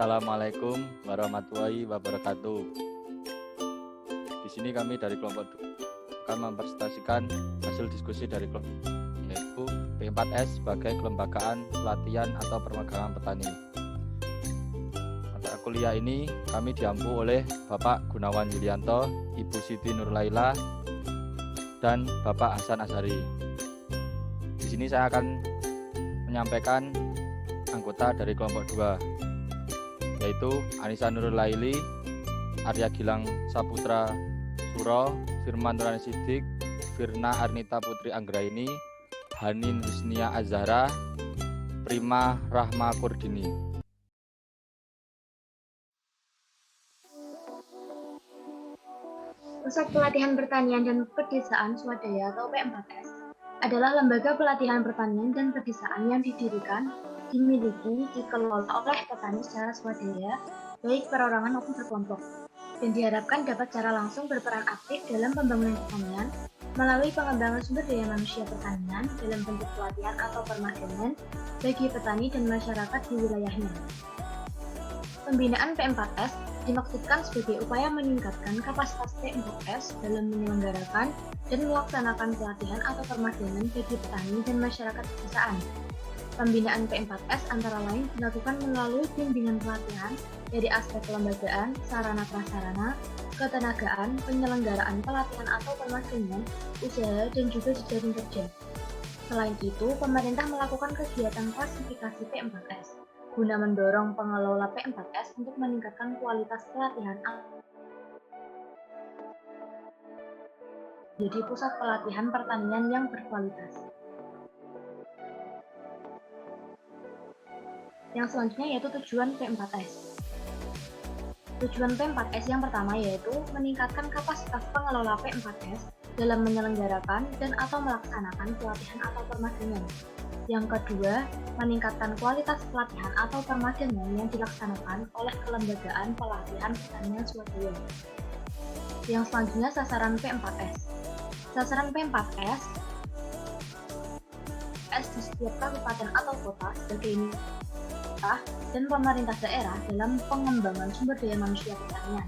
Assalamualaikum warahmatullahi wabarakatuh. Di sini kami dari kelompok akan mempresentasikan hasil diskusi dari kelompok yaitu P4S sebagai kelembagaan pelatihan atau permagangan petani. Mata kuliah ini kami diampu oleh Bapak Gunawan Yulianto, Ibu Siti Nurlaila, dan Bapak Hasan Azhari. Di sini saya akan menyampaikan anggota dari kelompok 2, yaitu Anissa Nurul Laili, Arya Gilang Saputra Suro, Firman Nurani Siddiq, Firna Arnita Putri Anggraini, Hanin Husnia Azhara, Prima Rahma Kurdini. Pusat Pelatihan Pertanian dan Pedesaan Swadaya atau P4S adalah lembaga pelatihan pertanian dan pedesaan yang didirikan, dimiliki, dikelola oleh petani secara swadaya, baik perorangan maupun berkelompok, dan diharapkan dapat secara langsung berperan aktif dalam pembangunan pertanian melalui pengembangan sumber daya manusia pertanian dalam bentuk pelatihan atau permagangan bagi petani dan masyarakat di wilayahnya. Pembinaan P4S dimaksudkan sebagai upaya meningkatkan kapasitas P4S dalam menyelenggarakan dan melaksanakan pelatihan atau permagangan bagi petani dan masyarakat pedesaan. Pembinaan P4S antara lain dilakukan melalui bimbingan pelatihan dari aspek kelembagaan, sarana prasarana, ketenagaan, penyelenggaraan pelatihan atau permagangan, usaha, dan juga jejaring kerja. Selain itu, pemerintah melakukan kegiatan klasifikasi P4S guna mendorong pengelola P4S untuk meningkatkan kualitas pelatihan jadi pusat pelatihan pertanian yang berkualitas. Yang selanjutnya yaitu tujuan P4S. Tujuan P4S yang pertama yaitu meningkatkan kapasitas pengelola P4S dalam menyelenggarakan dan atau melaksanakan pelatihan atau permagangan. Yang kedua, meningkatkan kualitas pelatihan atau permagangan yang dilaksanakan oleh kelembagaan pelatihan pertanian swadaya. Yang selanjutnya sasaran P4S. Sasaran P4S di setiap kabupaten atau kota sebagai dan pemerintah daerah dalam pengembangan sumber daya manusia pertanian.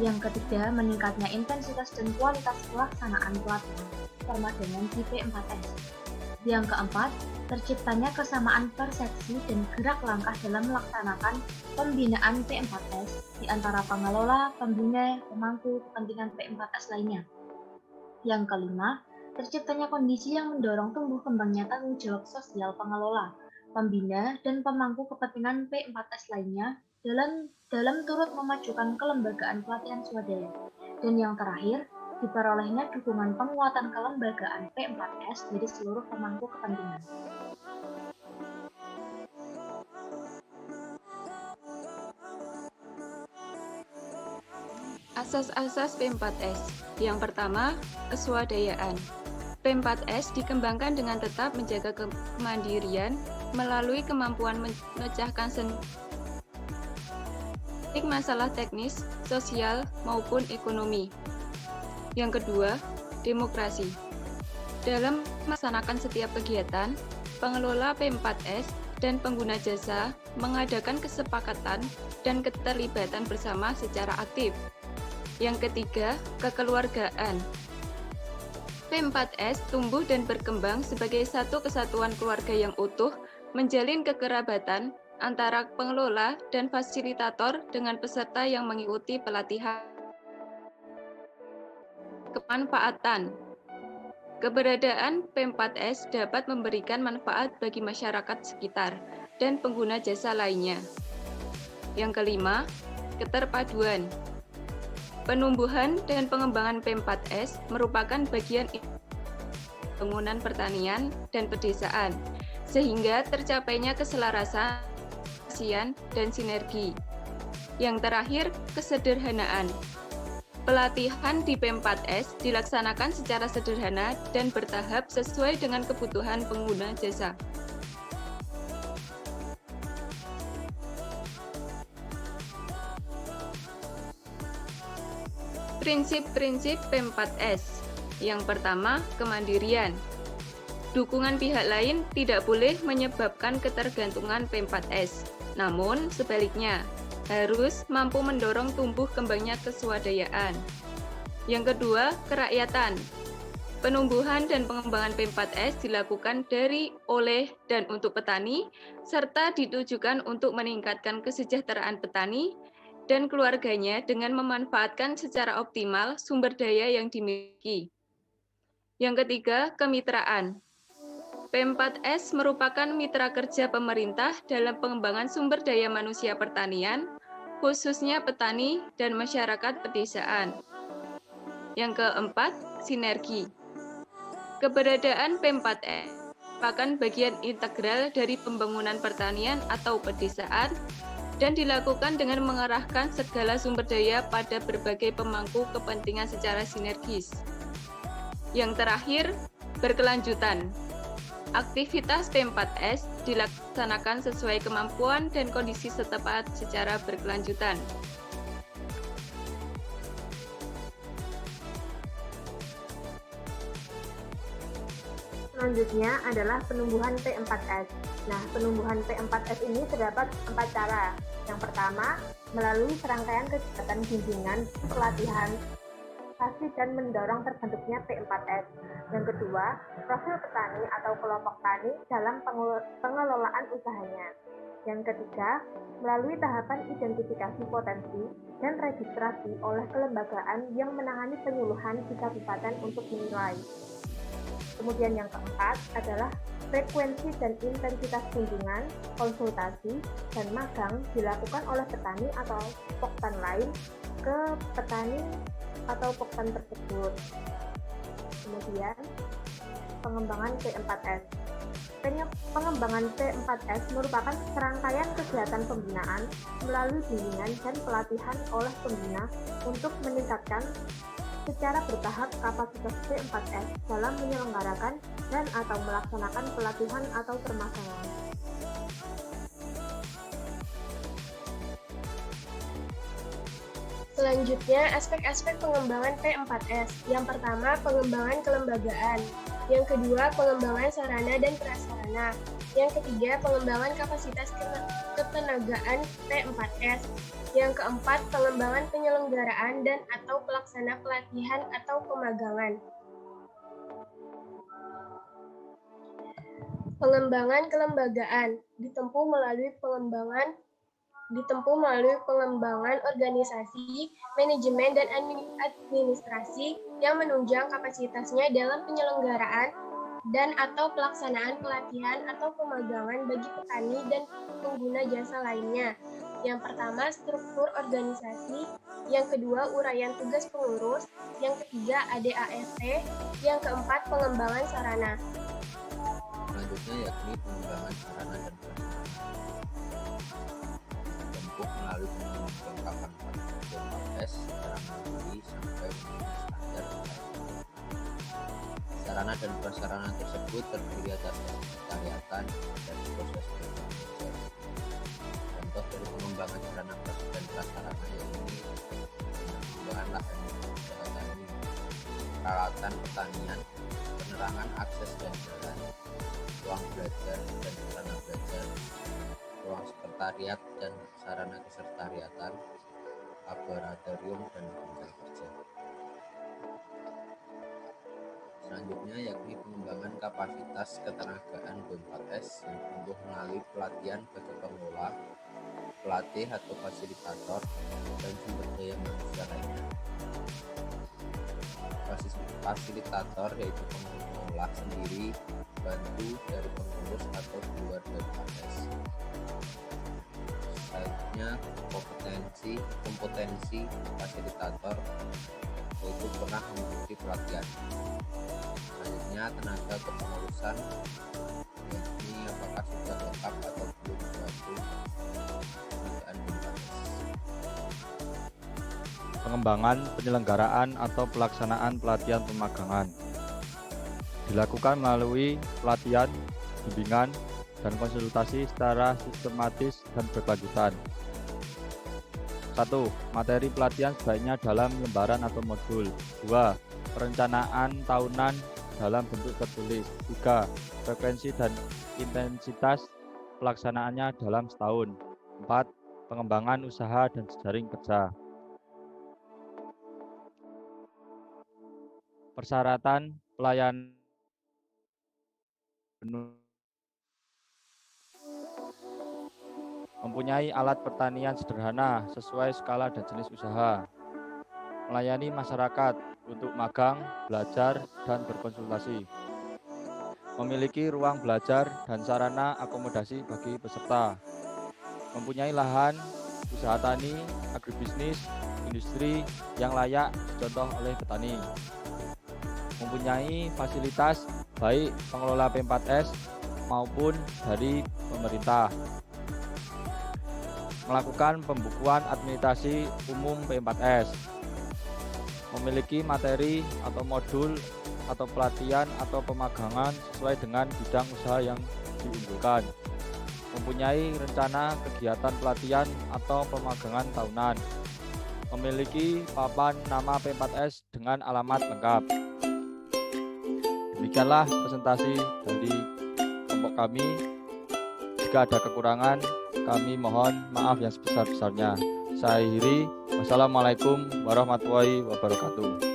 Yang ketiga, meningkatnya intensitas dan kualitas pelaksanaan pelatihan permagangan di P4S. Yang keempat, terciptanya kesamaan persepsi dan gerak langkah dalam melaksanakan pembinaan P4S di antara pengelola, pembina, pemangku kepentingan P4S lainnya. Yang kelima, terciptanya kondisi yang mendorong tumbuh kembangnya tanggung jawab sosial pengelola, pembina, dan pemangku kepentingan P4S lainnya dalam turut memajukan kelembagaan pelatihan swadaya. Dan yang terakhir, diperolehnya dukungan penguatan kelembagaan P4S dari seluruh pemangku kepentingan. Asas-asas P4S. Yang pertama, keswadayaan. P4S dikembangkan dengan tetap menjaga kemandirian melalui kemampuan memecahkan masalah teknis, sosial, maupun ekonomi. Yang kedua, demokrasi. Dalam melaksanakan setiap kegiatan, pengelola P4S dan pengguna jasa mengadakan kesepakatan dan keterlibatan bersama secara aktif. Yang ketiga, kekeluargaan. P4S tumbuh dan berkembang sebagai satu kesatuan keluarga yang utuh, menjalin kekerabatan antara pengelola dan fasilitator dengan peserta yang mengikuti pelatihan. Kemanfaatan. Keberadaan P4S dapat memberikan manfaat bagi masyarakat sekitar dan pengguna jasa lainnya. Yang kelima, keterpaduan. Penumbuhan dan pengembangan P4S merupakan bagian pembangunan pertanian dan pedesaan, sehingga tercapainya keselarasan dan sinergi. Yang terakhir, kesederhanaan. Pelatihan di P4S dilaksanakan secara sederhana dan bertahap sesuai dengan kebutuhan pengguna jasa. Prinsip-prinsip P4S. Yang pertama, kemandirian. Dukungan pihak lain tidak boleh menyebabkan ketergantungan P4S. Namun, sebaliknya, harus mampu mendorong tumbuh kembangnya keswadayaan. Yang kedua, kerakyatan. Penumbuhan dan pengembangan P4S dilakukan dari, oleh, dan untuk petani, serta ditujukan untuk meningkatkan kesejahteraan petani dan keluarganya dengan memanfaatkan secara optimal sumber daya yang dimiliki. Yang ketiga, kemitraan. P4S merupakan mitra kerja pemerintah dalam pengembangan sumber daya manusia pertanian, khususnya petani dan masyarakat pedesaan. Yang keempat, sinergi. Keberadaan P4S merupakan bagian integral dari pembangunan pertanian atau pedesaan dan dilakukan dengan mengerahkan segala sumber daya pada berbagai pemangku kepentingan secara sinergis. Yang terakhir, berkelanjutan. Aktivitas P4S dilaksanakan sesuai kemampuan dan kondisi setempat secara berkelanjutan. Selanjutnya adalah penumbuhan P4S. Nah, penumbuhan P4S ini terdapat 4 cara. Yang pertama, melalui serangkaian kegiatan bimbingan, pelatihan, dan mendorong terbentuknya P4S. Yang kedua, profil petani atau kelompok tani dalam pengelolaan usahanya. Yang ketiga, melalui tahapan identifikasi potensi dan registrasi oleh kelembagaan yang menangani penyuluhan di kabupaten untuk menilai. Kemudian yang keempat adalah frekuensi dan intensitas kunjungan, konsultasi, dan magang dilakukan oleh petani atau poktan lain ke petani atau poktan tersebut. Kemudian pengembangan P4S. Pengembangan P4S merupakan serangkaian kegiatan pembinaan melalui bimbingan dan pelatihan oleh pembina untuk meningkatkan secara bertahap kapasitas P4S dalam menyelenggarakan dan atau melaksanakan pelatihan atau permagangan. Selanjutnya, aspek-aspek pengembangan P4S. Yang pertama, pengembangan kelembagaan. Yang kedua, pengembangan sarana dan prasarana. Yang ketiga, pengembangan kapasitas ketenagaan P4S. Yang keempat, pengembangan penyelenggaraan dan atau pelaksana pelatihan atau pemagangan. Pengembangan kelembagaan ditempuh melalui pengembangan organisasi, manajemen, dan administrasi yang menunjang kapasitasnya dalam penyelenggaraan dan atau pelaksanaan pelatihan atau pemagangan bagi petani dan pengguna jasa lainnya. Yang pertama, struktur organisasi. Yang kedua, uraian tugas pengurus. Yang ketiga, ADART. Yang keempat, pengembangan sarana. Selanjutnya yakni pengembangan sarana dan prasarana. Ditempuh melalui kelengkapan P4S secara mandiri sampai menjadi standar. Sarana dan prasarana tersebut terdiri atas sekretariatan dan proses belajar. Contoh dari pengembangan sarana dan prasarana yakni pengembangan lahan usaha tani, peralatan pertanian, penerangan akses dan jalan, ruang belajar dan sarana belajar, ruang sekretariat dan sarana kesekretariatan, laboratorium dan bengkel kerja. Selanjutnya yakni pengembangan kapasitas ketenagaan P4S yang tumbuh melalui pelatihan bagi pengelola, pelatih atau fasilitator, dan sumber daya manusia lainnya. Fasilitator yaitu pengelola sendiri, bantu dari pengurus atau keluar dari P4S. Selanjutnya kompetensi fasilitator yaitu pernah mengikuti pelatihan. Selanjutnya tenaga kepengurusan, yakni apakah sudah lengkap atau belum suatu pekerjaan P4S. Pengembangan penyelenggaraan atau pelaksanaan pelatihan pemagangan dilakukan melalui pelatihan, bimbingan, dan konsultasi secara sistematis dan berkelanjutan. 1. Materi pelatihan sebaiknya dalam lembaran atau modul. 2. perencanaan tahunan dalam bentuk tertulis. 3. Frekuensi dan intensitas pelaksanaannya dalam setahun. 4. Pengembangan usaha dan jejaring kerja. Persyaratan pelayanan mempunyai alat pertanian sederhana sesuai skala dan jenis usaha, melayani masyarakat untuk magang, belajar, dan berkonsultasi, memiliki ruang belajar dan sarana akomodasi bagi peserta, mempunyai lahan, usaha tani, agribisnis, industri yang layak dicontoh oleh petani, mempunyai fasilitas baik pengelola P4S maupun dari pemerintah, melakukan pembukuan administrasi umum P4S, memiliki materi atau modul atau pelatihan atau pemagangan sesuai dengan bidang usaha yang diunggulkan, mempunyai rencana kegiatan pelatihan atau pemagangan tahunan, memiliki papan nama P4S dengan alamat lengkap. Demikianlah presentasi dari kelompok kami. Jika ada kekurangan, kami mohon maaf yang sebesar-besarnya. Saya akhiri. Wassalamualaikum warahmatullahi wabarakatuh.